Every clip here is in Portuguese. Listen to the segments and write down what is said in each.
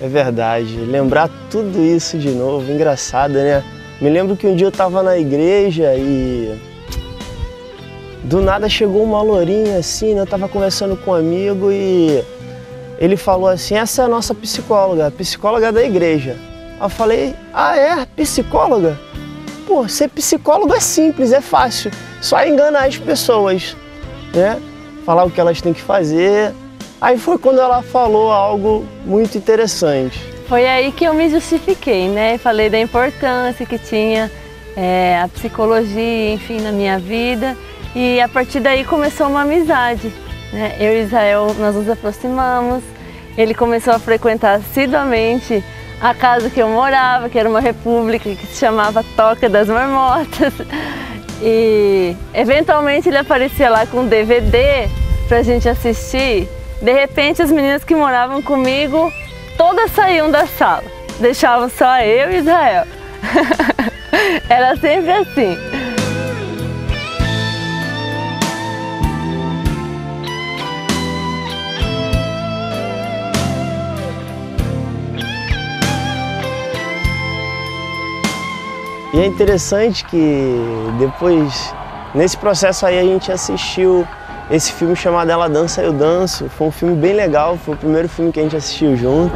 verdade. Lembrar tudo isso de novo, engraçado, né? Me lembro que um dia eu estava na igreja e do nada chegou uma lourinha assim, né? Eu estava conversando com um amigo e ele falou assim, essa é a nossa psicóloga, a psicóloga da igreja. Eu falei, ah é? Psicóloga? Pô, ser psicólogo é simples, é fácil, só enganar as pessoas, né? Falar o que elas têm que fazer. Aí foi quando ela falou algo muito interessante. Foi aí que eu me justifiquei, né? Falei da importância que tinha a psicologia, enfim, na minha vida. E a partir daí começou uma amizade, né? Eu e Israel, nós nos aproximamos. Ele começou a frequentar assiduamente a casa que eu morava, que era uma república que se chamava Toca das Marmotas. E eventualmente ele aparecia lá com um DVD pra gente assistir. De repente as meninas que moravam comigo, todas saíam da sala, deixavam só eu e Israel. Era sempre assim. E é interessante que depois, nesse processo aí, a gente assistiu esse filme chamado Ela Dança, Eu Danço. Foi um filme bem legal, foi o primeiro filme que a gente assistiu junto.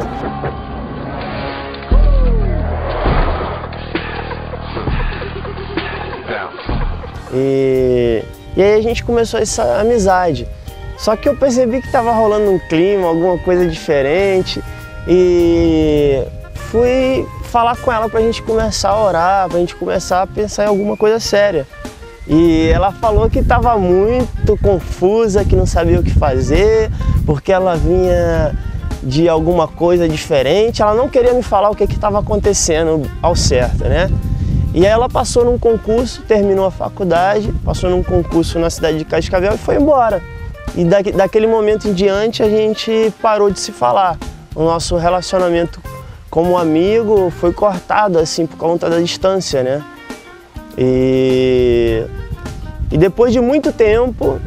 E aí a gente começou essa amizade. Só que eu percebi que estava rolando um clima, alguma coisa diferente. E fui falar com ela pra gente começar a orar, pra gente começar a pensar em alguma coisa séria. E ela falou que estava muito confusa, que não sabia o que fazer, porque ela vinha de alguma coisa diferente. Ela não queria me falar o que estava acontecendo ao certo, né? E aí ela passou num concurso, terminou a faculdade, passou num concurso na cidade de Cascavel e foi embora. E daquele momento em diante a gente parou de se falar. O nosso relacionamento como amigo foi cortado assim por conta da distância, né? E depois de muito tempo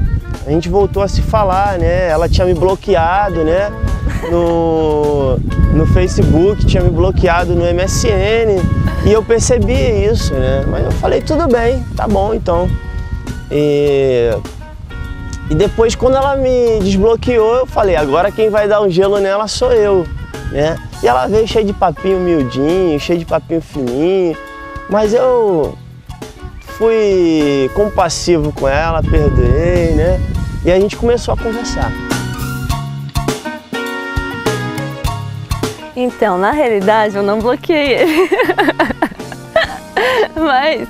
a gente voltou a se falar, né? Ela tinha me bloqueado, né? No Facebook, tinha me bloqueado no MSN e eu percebi isso, né? Mas eu falei, tudo bem, tá bom então. E depois quando ela me desbloqueou, eu falei, agora quem vai dar um gelo nela sou eu, né? E ela veio cheia de papinho miudinho, cheia de papinho fininho, mas eu fui compassivo com ela, perdoei, né? E a gente começou a conversar. Então, na realidade, eu não bloqueei ele. Mas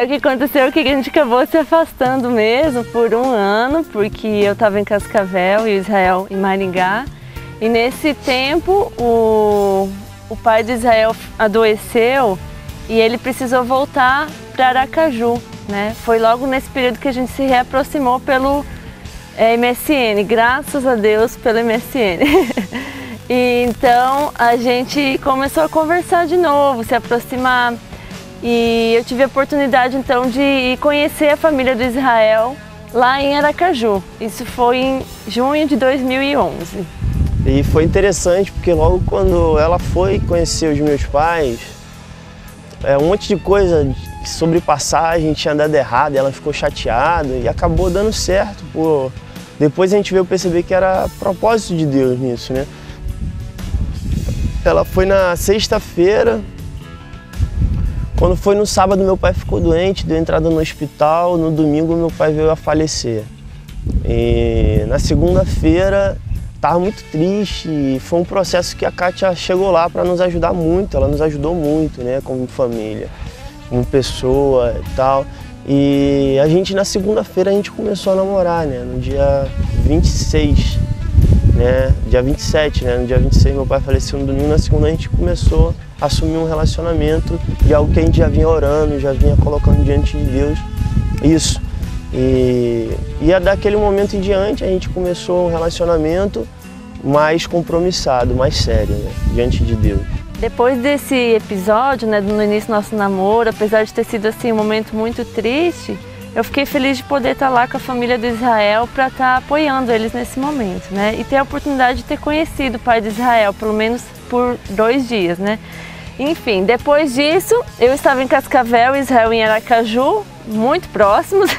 o que aconteceu é que a gente acabou se afastando mesmo por um ano, porque eu estava em Cascavel e o Israel em Maringá. E nesse tempo, o pai de Israel adoeceu e ele precisou voltar para Aracaju, né? Foi logo nesse período que a gente se reaproximou pelo MSN, graças a Deus pelo MSN. E então a gente começou a conversar de novo, se aproximar. E eu tive a oportunidade então de ir conhecer a família do Israel lá em Aracaju. Isso foi em junho de 2011. E foi interessante porque logo quando ela foi conhecer os meus pais, um monte de coisa sobre passagem tinha dado errado, ela ficou chateada e acabou dando certo. Depois a gente veio perceber que era propósito de Deus nisso, né? Ela foi na sexta-feira, quando foi no sábado meu pai ficou doente, deu entrada no hospital, no domingo meu pai veio a falecer. E na segunda-feira estava muito triste e foi um processo que a Kátia chegou lá para nos ajudar muito, ela nos ajudou muito, né, como família, como pessoa e tal. E a gente na segunda-feira a gente começou a namorar, né, no dia 26, né, dia 27, né, no dia 26 meu pai faleceu no domingo, na segunda a gente começou a assumir um relacionamento de algo que a gente já vinha orando, já vinha colocando diante de Deus, isso. E daquele momento em diante a gente começou um relacionamento mais compromissado, mais sério, né, diante de Deus. Depois desse episódio, né, no início do nosso namoro, apesar de ter sido assim, um momento muito triste, eu fiquei feliz de poder estar lá com a família do Israel para estar apoiando eles nesse momento, né, e ter a oportunidade de ter conhecido o pai de Israel, pelo menos por 2 dias, né? Enfim, depois disso, eu estava em Cascavel, Israel em Aracaju, muito próximos.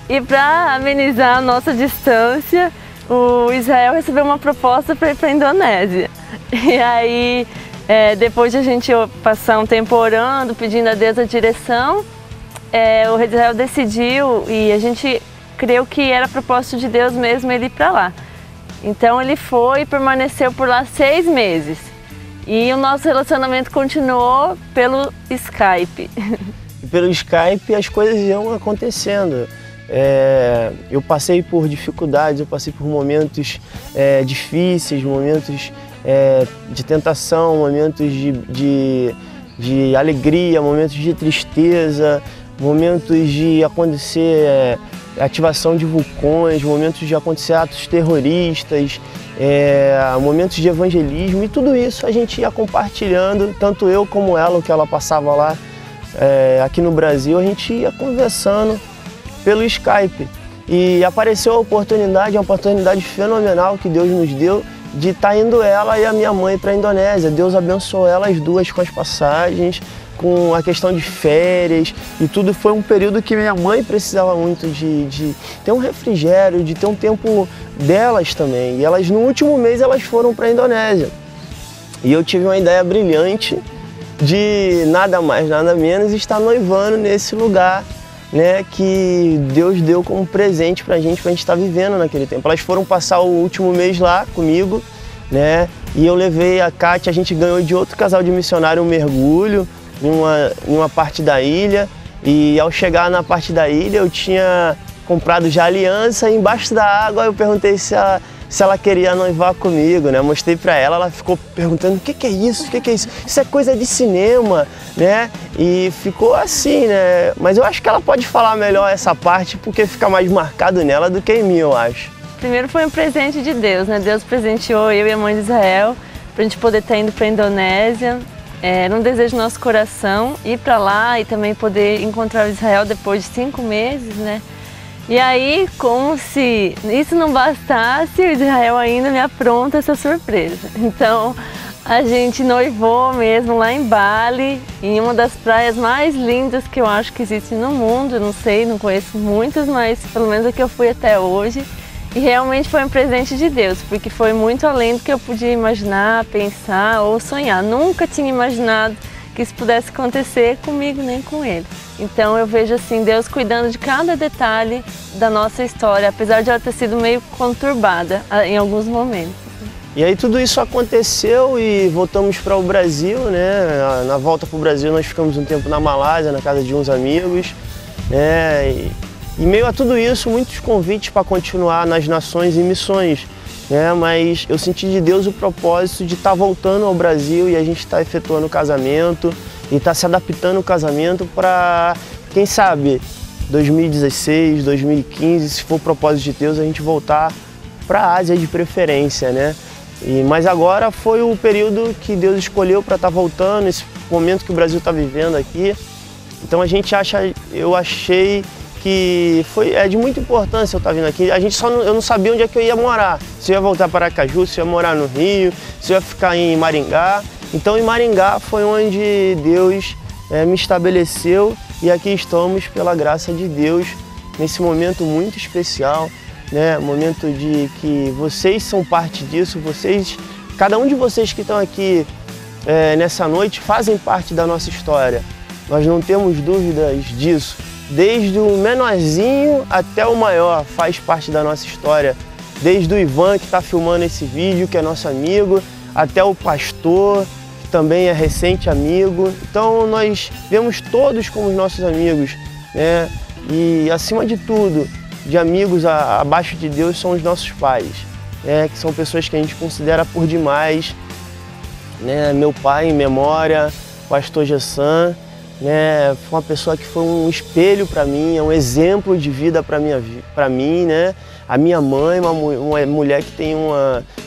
E para amenizar a nossa distância, o Israel recebeu uma proposta para ir para a Indonésia. E aí, depois de a gente passar um tempo orando, pedindo a Deus a direção, o Israel decidiu, e a gente creu que era propósito de Deus mesmo ele ir para lá. Então ele foi e permaneceu por lá 6 meses. E o nosso relacionamento continuou pelo Skype. E pelo Skype as coisas iam acontecendo. Eu passei por dificuldades, eu passei por momentos difíceis, momentos de tentação, momentos de alegria, momentos de tristeza, momentos de acontecer ativação de vulcões, momentos de acontecer atos terroristas, momentos de evangelismo, e tudo isso a gente ia compartilhando, tanto eu como ela, o que ela passava lá aqui no Brasil, a gente ia conversando pelo Skype. E apareceu a oportunidade, uma oportunidade fenomenal que Deus nos deu de estar indo ela e a minha mãe para a Indonésia. Deus abençoou elas duas com as passagens, com a questão de férias e tudo. Foi um período que minha mãe precisava muito de ter um refrigério, de ter um tempo delas também. E elas, no último mês, elas foram para a Indonésia. E eu tive uma ideia brilhante de nada mais, nada menos estar noivando nesse lugar, né, que Deus deu como presente pra gente estar vivendo naquele tempo. Elas foram passar o último mês lá comigo, né, e eu levei a Kátia, a gente ganhou de outro casal de missionário um mergulho em uma parte da ilha, e ao chegar na parte da ilha eu tinha comprado já aliança, e embaixo da água eu perguntei se ela queria noivar comigo, né? Mostrei pra ela, ela ficou perguntando o que é isso, o que é isso? Isso é coisa de cinema, né? E ficou assim, né? Mas eu acho que ela pode falar melhor essa parte, porque fica mais marcado nela do que em mim, eu acho. Primeiro foi um presente de Deus, né? Deus presenteou eu e a mãe de Israel pra gente poder estar indo pra Indonésia. Era um desejo do nosso coração ir pra lá e também poder encontrar o Israel depois de 5 meses, né? E aí, como se isso não bastasse, o Israel ainda me apronta essa surpresa. Então, a gente noivou mesmo lá em Bali, em uma das praias mais lindas que eu acho que existe no mundo. Eu não sei, não conheço muitas, mas pelo menos a que eu fui até hoje. E realmente foi um presente de Deus, porque foi muito além do que eu podia imaginar, pensar ou sonhar. Nunca tinha imaginado que isso pudesse acontecer comigo nem com ele. Então eu vejo assim, Deus cuidando de cada detalhe da nossa história, apesar de ela ter sido meio conturbada em alguns momentos. E aí tudo isso aconteceu e voltamos para o Brasil, né? Na volta para o Brasil nós ficamos um tempo na Malásia, na casa de uns amigos, né? E meio a tudo isso, muitos convites para continuar nas nações e missões, né? Mas eu senti de Deus o propósito de estar voltando ao Brasil e a gente está efetuando o casamento e está se adaptando o casamento para, quem sabe, 2016, 2015, se for o propósito de Deus, a gente voltar para a Ásia de preferência, né? Mas agora foi o período que Deus escolheu para estar voltando, esse momento que o Brasil está vivendo aqui. Então eu achei que é de muita importância eu estar vindo aqui. Eu não sabia onde é que eu ia morar. Se eu ia voltar para Aracaju, se eu ia morar no Rio, se eu ia ficar em Maringá. Então em Maringá foi onde Deus me estabeleceu e aqui estamos pela graça de Deus nesse momento muito especial, né? Momento de que vocês são parte disso, cada um de vocês que estão aqui nessa noite fazem parte da nossa história. Nós não temos dúvidas disso. Desde o menorzinho até o maior faz parte da nossa história. Desde o Ivan, que está filmando esse vídeo, que é nosso amigo, até o pastor, que também é recente amigo. Então nós vemos todos como os nossos amigos, né? E acima de tudo, de amigos abaixo de Deus, são os nossos pais, né? Que são pessoas que a gente considera por demais, né? Meu pai em memória, o pastor Gessan, né? Foi uma pessoa que foi um espelho para mim, é um exemplo de vida para mim, né? A minha mãe, uma mulher que tem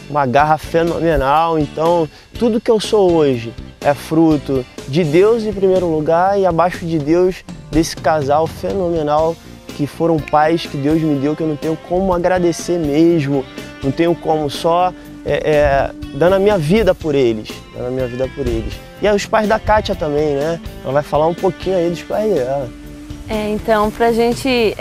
uma garra fenomenal. Então tudo que eu sou hoje é fruto de Deus em primeiro lugar e abaixo de Deus desse casal fenomenal que foram pais que Deus me deu, que eu não tenho como agradecer mesmo, não tenho como só dando a minha vida por eles. na minha vida por eles. E aí os pais da Kátia também, né? Ela vai falar um pouquinho aí dos pais dela. Então, pra gente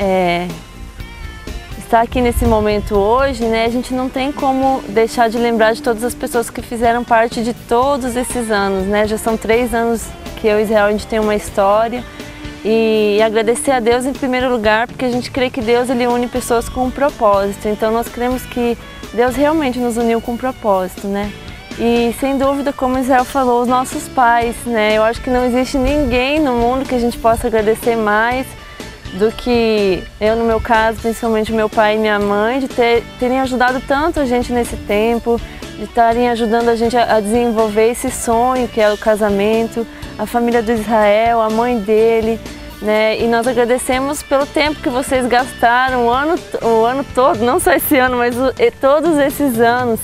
estar aqui nesse momento hoje, né, a gente não tem como deixar de lembrar de todas as pessoas que fizeram parte de todos esses anos, né? Já são 3 anos que eu e Israel a gente tem uma história. E agradecer a Deus em primeiro lugar, porque a gente crê que Deus ele une pessoas com um propósito. Então nós cremos que Deus realmente nos uniu com um propósito, né? E sem dúvida, como Israel falou, os nossos pais, né? Eu acho que não existe ninguém no mundo que a gente possa agradecer mais do que eu, no meu caso, principalmente meu pai e minha mãe, de terem ajudado tanto a gente nesse tempo, de estarem ajudando a gente a desenvolver esse sonho que é o casamento, a família do Israel, a mãe dele, né? E nós agradecemos pelo tempo que vocês gastaram o ano todo, não só esse ano, mas todos esses anos,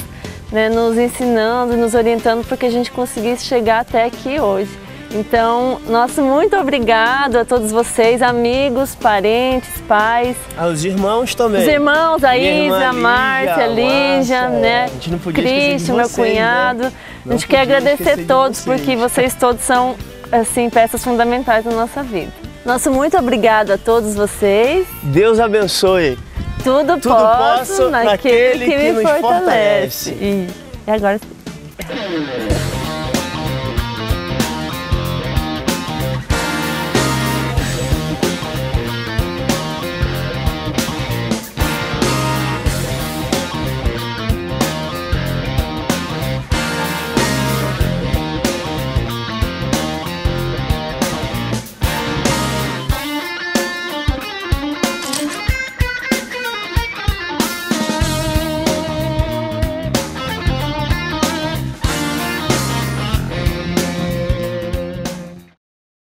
né? Nos ensinando, nos orientando para que a gente conseguisse chegar até aqui hoje. Então, nosso muito obrigado a todos vocês, amigos, parentes, pais. Os irmãos também. Os irmãos, a Isa, a Márcia, a Lígia, né? A gente não podia esquecer de Cristian, meu vocês, cunhado. né? A gente quer agradecer todos, porque vocês todos são, assim, peças fundamentais na nossa vida. Nosso muito obrigado a todos vocês. Deus abençoe. Tudo posso naquele que me fortalece. fortalece. E agora sim.